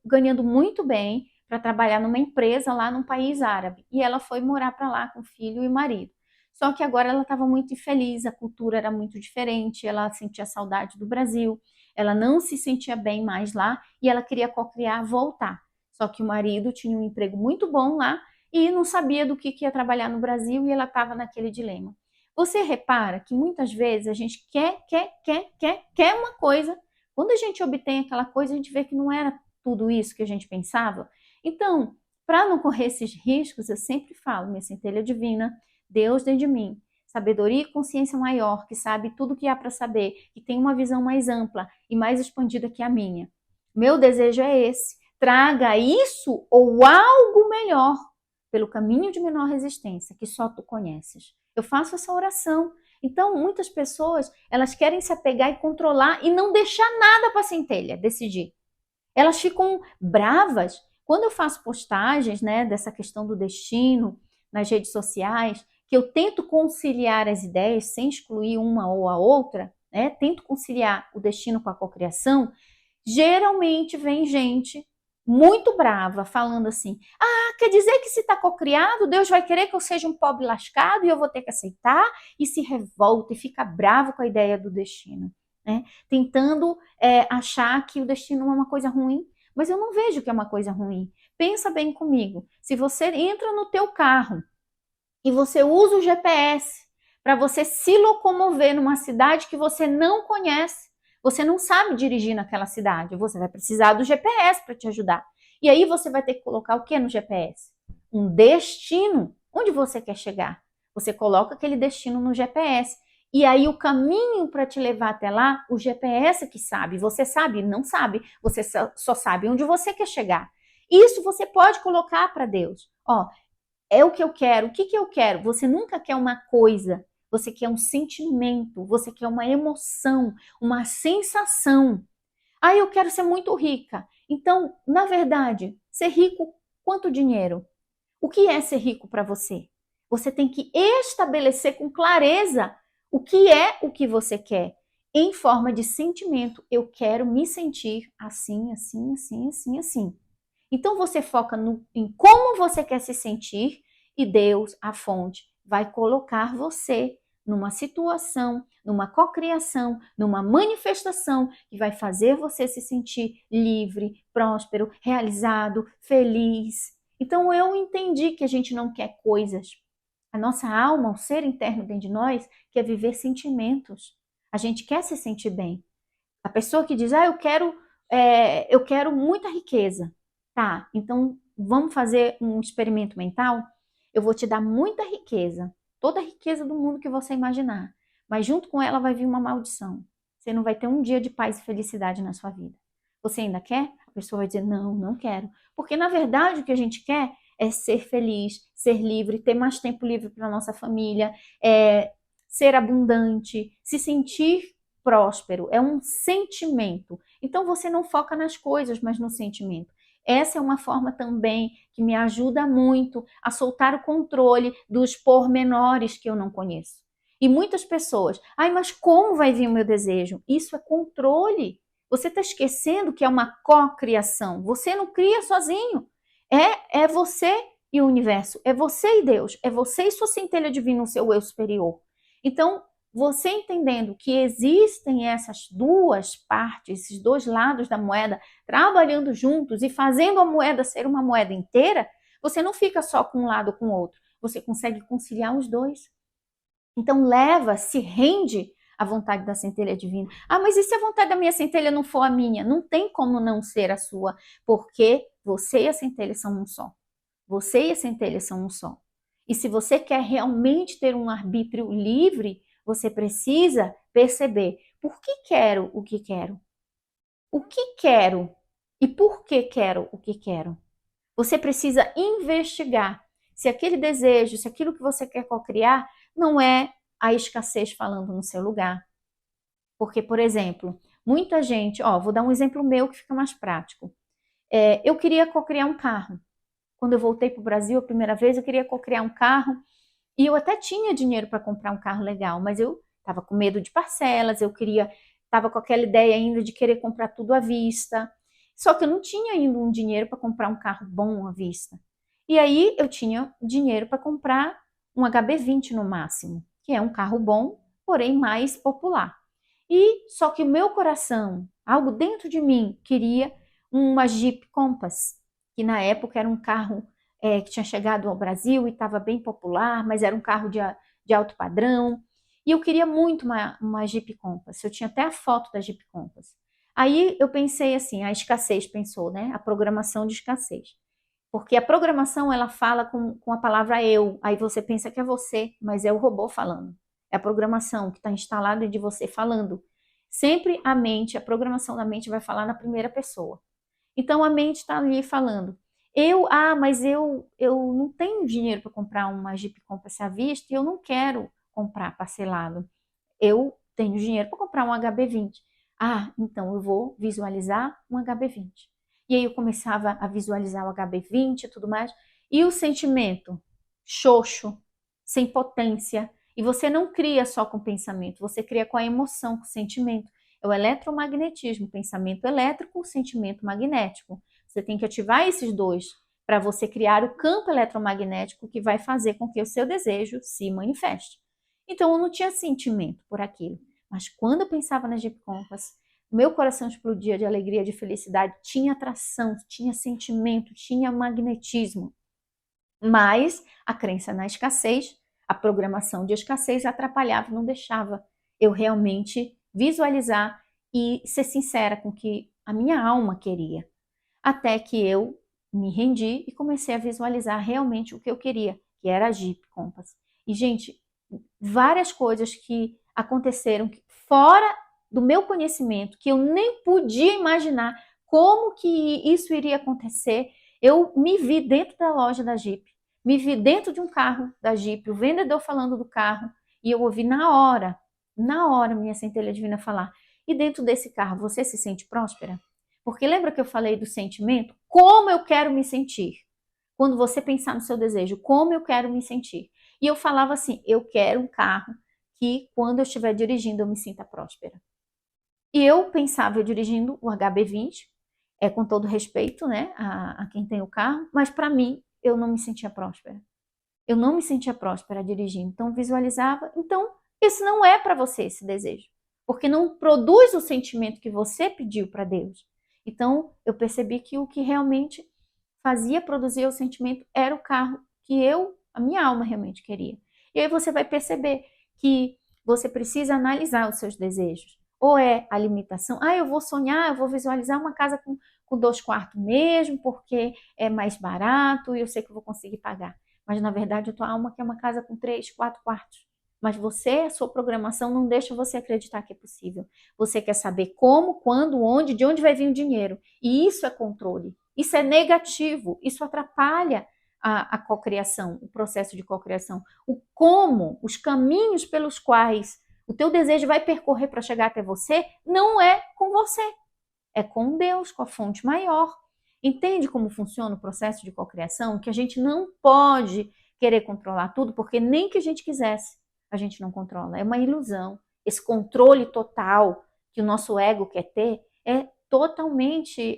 Speaker 1: ganhando muito bem, para trabalhar numa empresa lá num país árabe. E ela foi morar para lá com o filho e o marido. Só que agora ela estava muito infeliz, a cultura era muito diferente, ela sentia saudade do Brasil, ela não se sentia bem mais lá e ela queria co-criar, voltar. Só que o marido tinha um emprego muito bom lá e não sabia do que ia trabalhar no Brasil e ela estava naquele dilema. Você repara que muitas vezes a gente quer uma coisa, quando a gente obtém aquela coisa, a gente vê que não era tudo isso que a gente pensava. Então, para não correr esses riscos, eu sempre falo, minha centelha divina, Deus dentro de mim, sabedoria e consciência maior, que sabe tudo o que há para saber, que tem uma visão mais ampla e mais expandida que a minha. Meu desejo é esse, traga isso ou algo melhor pelo caminho de menor resistência, que só tu conheces. Eu faço essa oração. Então, muitas pessoas, elas querem se apegar e controlar e não deixar nada para a centelha decidir. Elas ficam bravas. Quando eu faço postagens, né, dessa questão do destino nas redes sociais, que eu tento conciliar as ideias sem excluir uma ou a outra, né? Tento conciliar o destino com a cocriação, geralmente vem gente muito brava falando assim, quer dizer que se está cocriado, Deus vai querer que eu seja um pobre lascado e eu vou ter que aceitar, e se revolta e fica bravo com a ideia do destino, né? Tentando achar que o destino é uma coisa ruim, mas eu não vejo que é uma coisa ruim. Pensa bem comigo, se você entra no teu carro e você usa o GPS para você se locomover numa cidade que você não conhece, você não sabe dirigir naquela cidade, você vai precisar do GPS para te ajudar. E aí você vai ter que colocar o que no GPS? Um destino. Onde você quer chegar? Você coloca aquele destino no GPS. E aí o caminho para te levar até lá, o GPS que sabe. Você sabe? Não sabe. Você só sabe onde você quer chegar. Isso você pode colocar para Deus. Ó, é o que eu quero. O que eu quero? Você nunca quer uma coisa. Você quer um sentimento. Você quer uma emoção, uma sensação. Eu quero ser muito rica. Então, na verdade, ser rico, quanto dinheiro? O que é ser rico para você? Você tem que estabelecer com clareza o que é o que você quer, em forma de sentimento. Eu quero me sentir assim, assim, assim, assim, assim. Então você foca em como você quer se sentir e Deus, a fonte, vai colocar você numa situação, numa cocriação, numa manifestação que vai fazer você se sentir livre, próspero, realizado, feliz. Então eu entendi que a gente não quer coisas. A nossa alma, o ser interno dentro de nós, quer viver sentimentos. A gente quer se sentir bem. A pessoa que diz, eu quero muita riqueza. Tá, então vamos fazer um experimento mental? Eu vou te dar muita riqueza, toda a riqueza do mundo que você imaginar. Mas junto com ela vai vir uma maldição. Você não vai ter um dia de paz e felicidade na sua vida. Você ainda quer? A pessoa vai dizer, não, não quero. Porque na verdade o que a gente quer é ser feliz, ser livre, ter mais tempo livre para nossa família, ser abundante, se sentir próspero. É um sentimento. Então você não foca nas coisas, mas no sentimento. Essa é uma forma também que me ajuda muito a soltar o controle dos pormenores que eu não conheço. E muitas pessoas, mas como vai vir o meu desejo? Isso é controle. Você está esquecendo que é uma cocriação. Você não cria sozinho. É você e o universo. É você e Deus. É você e sua centelha divina, o seu eu superior. Então, você entendendo que existem essas duas partes, esses dois lados da moeda, trabalhando juntos e fazendo a moeda ser uma moeda inteira, você não fica só com um lado ou com o outro. Você consegue conciliar os dois. Então se rende à vontade da centelha divina. Mas e se a vontade da minha centelha não for a minha? Não tem como não ser a sua, porque você e a centelha são um só. Você e a centelha são um só. E se você quer realmente ter um arbítrio livre, você precisa perceber por que quero o que quero. O que quero e por que quero o que quero. Você precisa investigar se aquele desejo, se aquilo que você quer cocriar não é a escassez falando no seu lugar. Porque, por exemplo, muita gente, vou dar um exemplo meu que fica mais prático. Eu queria cocriar um carro. Quando eu voltei para o Brasil a primeira vez, eu queria cocriar um carro e eu até tinha dinheiro para comprar um carro legal, mas eu estava com medo de parcelas, estava com aquela ideia ainda de querer comprar tudo à vista. Só que eu não tinha ainda um dinheiro para comprar um carro bom à vista. E aí eu tinha dinheiro para comprar um HB20 no máximo, que é um carro bom, porém mais popular. E só que o meu coração, algo dentro de mim, queria uma Jeep Compass, que na época era um carro que tinha chegado ao Brasil e estava bem popular, mas era um carro de alto padrão. E eu queria muito uma Jeep Compass. Eu tinha até a foto da Jeep Compass. Aí eu pensei assim, a escassez pensou, né? A programação de escassez. Porque a programação, ela fala com a palavra eu. Aí você pensa que é você, mas é o robô falando. É a programação que está instalada de você falando. Sempre a programação da mente vai falar na primeira pessoa. Então a mente está ali falando. Mas eu não tenho dinheiro para comprar uma Jeep Compass à vista e eu não quero comprar parcelado. Eu tenho dinheiro para comprar um HB20. Então eu vou visualizar um HB20. E aí eu começava a visualizar o HB20 e tudo mais. E o sentimento? Xoxo, sem potência. E você não cria só com o pensamento, você cria com a emoção, com o sentimento. É o eletromagnetismo, pensamento elétrico, sentimento magnético. Você tem que ativar esses dois para você criar o campo eletromagnético que vai fazer com que o seu desejo se manifeste. Então eu não tinha sentimento por aquilo. Mas quando eu pensava na Jeep Compass, meu coração explodia de alegria, de felicidade, tinha atração, tinha sentimento, tinha magnetismo. Mas a crença na escassez, a programação de escassez atrapalhava, não deixava eu realmente visualizar e ser sincera com o que a minha alma queria. Até que eu me rendi e comecei a visualizar realmente o que eu queria, que era a Jeep Compass. E, gente, várias coisas que aconteceram fora do meu conhecimento, que eu nem podia imaginar como que isso iria acontecer. Eu me vi dentro da loja da Jeep, me vi dentro de um carro da Jeep, o vendedor falando do carro, e eu ouvi na hora, minha centelha divina falar: e dentro desse carro você se sente próspera? Porque lembra que eu falei do sentimento? Como eu quero me sentir? quando você pensar no seu desejo, como eu quero me sentir. E eu falava assim, eu quero um carro que quando eu estiver dirigindo eu me sinta próspera. E eu pensava eu dirigindo o HB20, com todo respeito, né, a quem tem o carro, mas para mim eu não me sentia próspera. Eu não me sentia próspera dirigindo. Então visualizava, então esse não é para você esse desejo, porque não produz o sentimento que você pediu para Deus. Então eu percebi que o que realmente fazia produzir o sentimento era o carro que a minha alma realmente queria. E aí você vai perceber que você precisa analisar os seus desejos. Ou é a limitação, eu vou sonhar, eu vou visualizar uma casa com 2 quartos mesmo, porque é mais barato e eu sei que eu vou conseguir pagar. Mas na verdade a tua alma quer uma casa com 3, 4 quartos. Mas a sua programação não deixa você acreditar que é possível. Você quer saber como, quando, onde, de onde vai vir o dinheiro. E isso é controle. Isso é negativo. Isso atrapalha a cocriação, o processo de cocriação. O como, os caminhos pelos quais o teu desejo vai percorrer para chegar até você, não é com você. É com Deus, com a fonte maior. Entende como funciona o processo de cocriação? Que a gente não pode querer controlar tudo, porque nem que a gente quisesse, a gente não controla. É uma ilusão. Esse controle total que o nosso ego quer ter é totalmente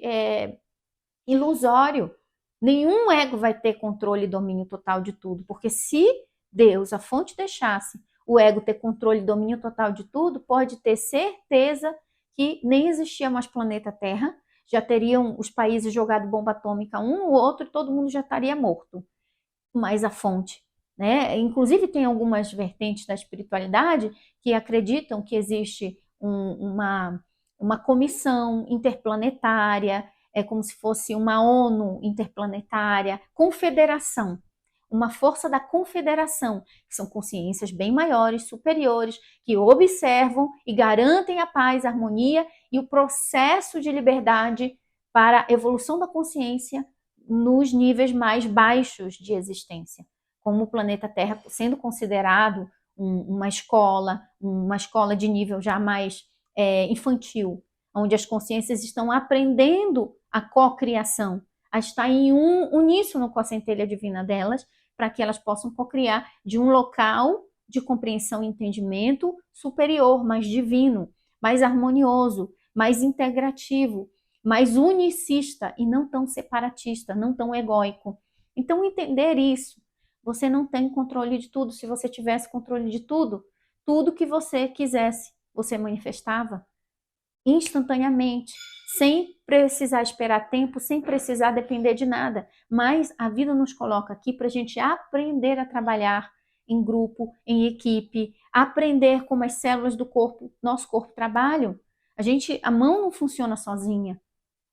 Speaker 1: ilusório. Nenhum ego vai ter controle e domínio total de tudo, porque se Deus, a fonte, deixasse o ego ter controle e domínio total de tudo, pode ter certeza que nem existia mais planeta Terra, já teriam os países jogado bomba atômica um no outro e todo mundo já estaria morto. Mas a fonte, né? Inclusive tem algumas vertentes da espiritualidade que acreditam que existe uma comissão interplanetária, é como se fosse uma ONU interplanetária, confederação, uma força da confederação, que são consciências bem maiores, superiores, que observam e garantem a paz, a harmonia e o processo de liberdade para a evolução da consciência nos níveis mais baixos de existência, como o planeta Terra sendo considerado uma escola de nível já mais infantil, onde as consciências estão aprendendo a cocriação, a estar em uníssono com a centelha divina delas, para que elas possam cocriar de um local de compreensão e entendimento superior, mais divino, mais harmonioso, mais integrativo, mais unicista e não tão separatista, não tão egóico. Então, entender isso, você não tem controle de tudo. Se você tivesse controle de tudo, tudo que você quisesse, você manifestava instantaneamente, sem precisar esperar tempo, sem precisar depender de nada. Mas a vida nos coloca aqui para a gente aprender a trabalhar em grupo, em equipe, aprender como as células do corpo, nosso corpo trabalham. A mão não funciona sozinha,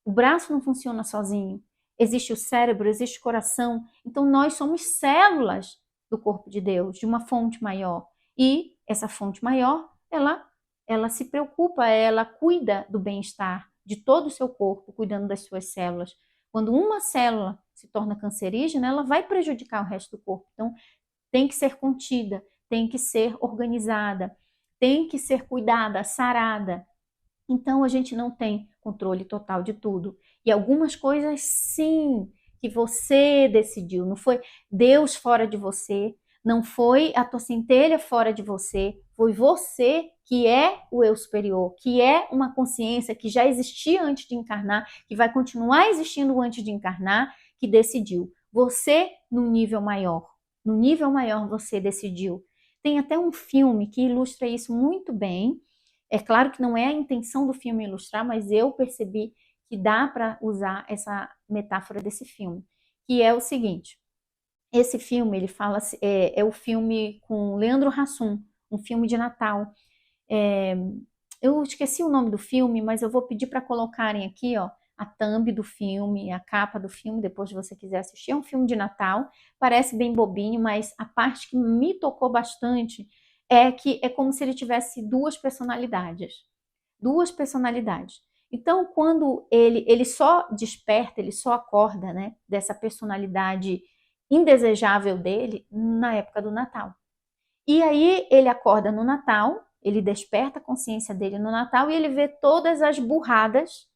Speaker 1: o braço não funciona sozinho. Existe o cérebro, existe o coração. Então nós somos células do corpo de Deus, de uma fonte maior. E essa fonte maior, ela se preocupa, ela cuida do bem-estar de todo o seu corpo, cuidando das suas células. Quando uma célula se torna cancerígena, ela vai prejudicar o resto do corpo. Então, tem que ser contida, tem que ser organizada, tem que ser cuidada, sarada. Então, a gente não tem controle total de tudo. E algumas coisas, sim, que você decidiu. Não foi Deus fora de você, não foi a tua centelha fora de você, foi você que é o eu superior, que é uma consciência que já existia antes de encarnar, que vai continuar existindo antes de encarnar, que decidiu. Você no nível maior você decidiu. Tem até um filme que ilustra isso muito bem. É claro que não é a intenção do filme ilustrar, mas eu percebi que dá para usar essa metáfora desse filme, que é o seguinte. Esse filme, ele fala, é o filme com Leandro Hassum, um filme de Natal. Eu esqueci o nome do filme, mas eu vou pedir para colocarem aqui, ó, a thumb do filme, a capa do filme, depois se você quiser assistir. É um filme de Natal, parece bem bobinho, mas a parte que me tocou bastante é que é como se ele tivesse duas personalidades. Duas personalidades. Então, quando ele só desperta, ele só acorda, né, dessa personalidade indesejável dele na época do Natal. E aí ele acorda no Natal, ele desperta a consciência dele no Natal e ele vê todas as burradas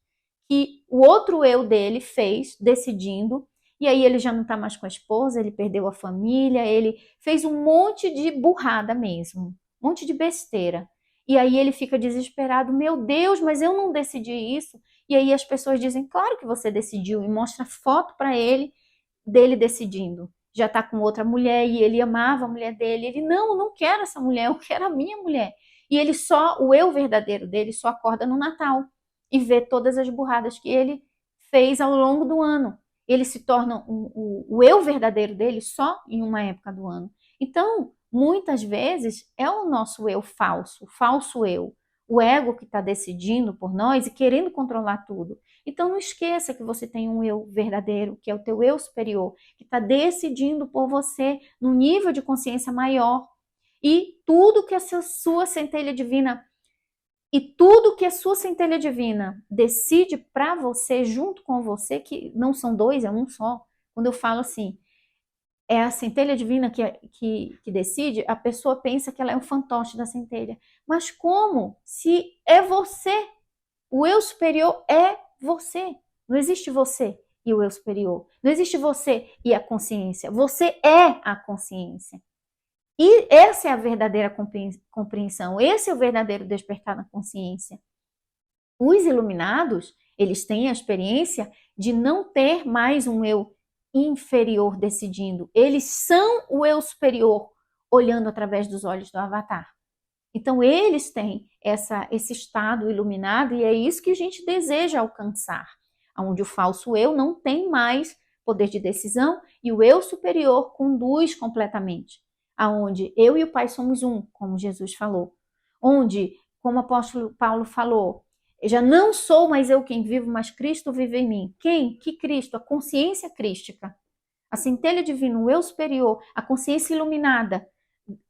Speaker 1: que o outro eu dele fez, decidindo E aí ele já não está mais com a esposa, ele perdeu a família, ele fez um monte de burrada mesmo, um monte de besteira. E aí ele fica desesperado, meu Deus, mas eu não decidi isso. E aí as pessoas dizem, claro que você decidiu, e mostra foto para ele dele decidindo. Já está com outra mulher e ele amava a mulher dele. Ele, não, eu não quero essa mulher, eu quero a minha mulher. E ele só, o eu verdadeiro dele só acorda no Natal e vê todas as burradas que ele fez ao longo do ano. Ele se torna o eu verdadeiro dele só em uma época do ano. Então, muitas vezes é o nosso eu falso, o falso eu, o ego que está decidindo por nós e querendo controlar tudo. Então não esqueça que você tem um eu verdadeiro, que é o teu eu superior, que está decidindo por você num nível de consciência maior. E tudo que a sua centelha divina decide para você, junto com você, que não são dois, é um só. Quando eu falo assim, é a centelha divina que decide, a pessoa pensa que ela é um fantoche da centelha. Mas como? Se é você. O eu superior é você. Não existe você e o eu superior. Não existe você e a consciência. Você é a consciência. E essa é a verdadeira compreensão. Esse é o verdadeiro despertar na consciência. Os iluminados, eles têm a experiência de não ter mais um eu inferior decidindo. Eles são o eu superior olhando através dos olhos do avatar. Então, eles têm esse estado iluminado e é isso que a gente deseja alcançar, onde o falso eu não tem mais poder de decisão e o eu superior conduz completamente, aonde eu e o Pai somos um, como Jesus falou, onde, como o apóstolo Paulo falou, já não sou mais eu quem vivo, mas Cristo vive em mim. Quem? Que Cristo? A consciência crística, a centelha divina, o eu superior, a consciência iluminada,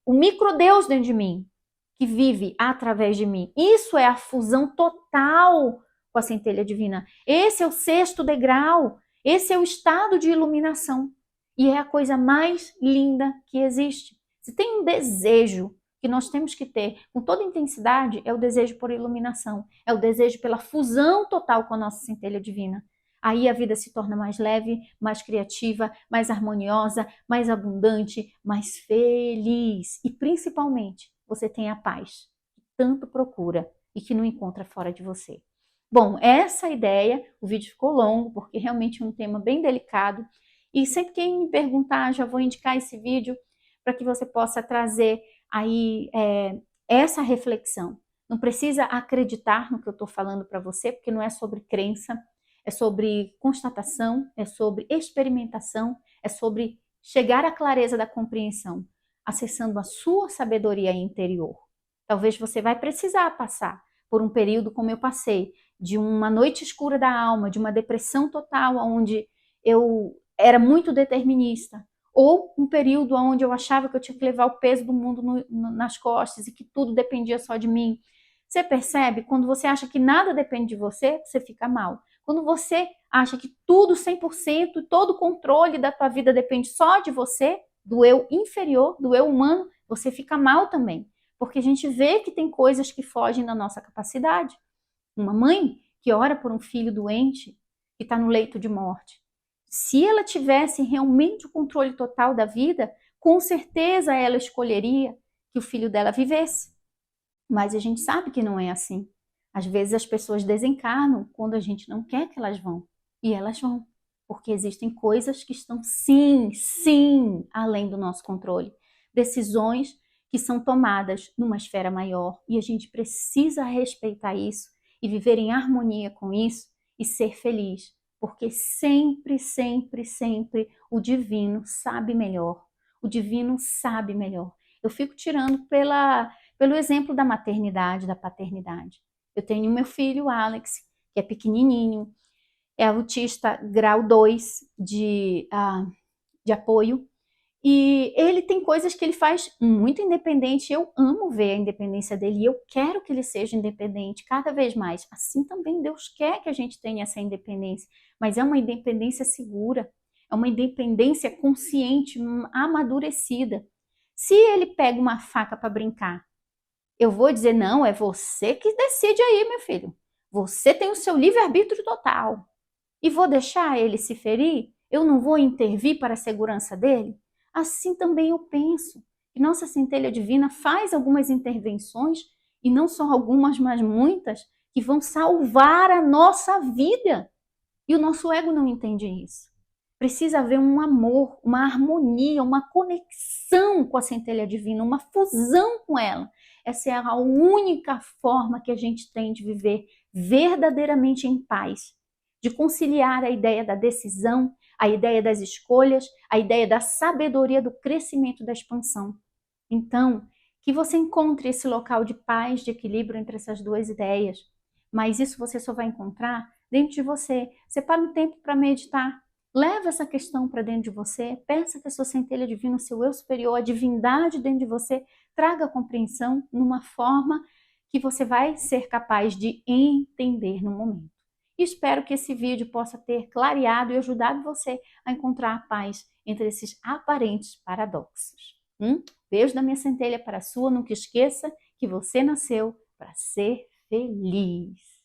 Speaker 1: o microdeus dentro de mim, que vive através de mim. Isso é a fusão total com a centelha divina. Esse é o sexto degrau. Esse é o estado de iluminação. E é a coisa mais linda que existe. Se tem um desejo que nós temos que ter com toda intensidade, é o desejo por iluminação. É o desejo pela fusão total com a nossa centelha divina. Aí a vida se torna mais leve, mais criativa, mais harmoniosa, mais abundante, mais feliz. E principalmente, você tem a paz que tanto procura e que não encontra fora de você. Bom, essa ideia, o vídeo ficou longo, porque realmente é um tema bem delicado. E sempre quem me perguntar, já vou indicar esse vídeo para que você possa trazer aí essa reflexão. Não precisa acreditar no que eu estou falando para você, porque não é sobre crença, é sobre constatação, é sobre experimentação, é sobre chegar à clareza da compreensão, acessando a sua sabedoria interior. Talvez você vai precisar passar por um período como eu passei, de uma noite escura da alma, de uma depressão total, onde eu era muito determinista, ou um período onde eu achava que eu tinha que levar o peso do mundo nas costas e que tudo dependia só de mim. Você percebe? Quando você acha que nada depende de você, você fica mal. Quando você acha que tudo 100%, todo o controle da tua vida depende só de você, do eu inferior, do eu humano, você fica mal também. Porque a gente vê que tem coisas que fogem da nossa capacidade. Uma mãe que ora por um filho doente, que está no leito de morte, se ela tivesse realmente o controle total da vida, com certeza ela escolheria que o filho dela vivesse. Mas a gente sabe que não é assim. Às vezes as pessoas desencarnam quando a gente não quer que elas vão. E elas vão. Porque existem coisas que estão sim, além do nosso controle. Decisões que são tomadas numa esfera maior. E a gente precisa respeitar isso e viver em harmonia com isso e ser feliz. Porque sempre o divino sabe melhor. O divino sabe melhor. Eu fico tirando pelo exemplo da maternidade, da paternidade. Eu tenho meu filho, Alex, que é pequenininho, é autista grau 2 de apoio, e ele tem coisas que ele faz muito independente. Eu amo ver a independência dele e eu quero que ele seja independente cada vez mais. Assim também Deus quer que a gente tenha essa independência, mas é uma independência segura, é uma independência consciente, amadurecida. Se ele pega uma faca para brincar, eu vou dizer, não, é você que decide aí, meu filho. Você tem o seu livre-arbítrio total. E vou deixar ele se ferir? eu não vou intervir para a segurança dele? Assim também eu penso que nossa centelha divina faz algumas intervenções, e não só algumas, mas muitas, que vão salvar a nossa vida. E o nosso ego não entende isso. Precisa haver um amor, uma harmonia, uma conexão com a centelha divina, uma fusão com ela. Essa é a única forma que a gente tem de viver verdadeiramente em paz, de conciliar a ideia da decisão, a ideia das escolhas, a ideia da sabedoria, do crescimento, da expansão. Então, que você encontre esse local de paz, de equilíbrio entre essas duas ideias. Mas isso você só vai encontrar dentro de você. Separa um tempo para meditar. Leva essa questão para dentro de você. Peça que a sua centelha divina, o seu eu superior, a divindade dentro de você, traga a compreensão numa forma que você vai ser capaz de entender no momento. Espero que esse vídeo possa ter clareado e ajudado você a encontrar a paz entre esses aparentes paradoxos. Beijo da minha centelha para a sua. Nunca esqueça que você nasceu para ser feliz.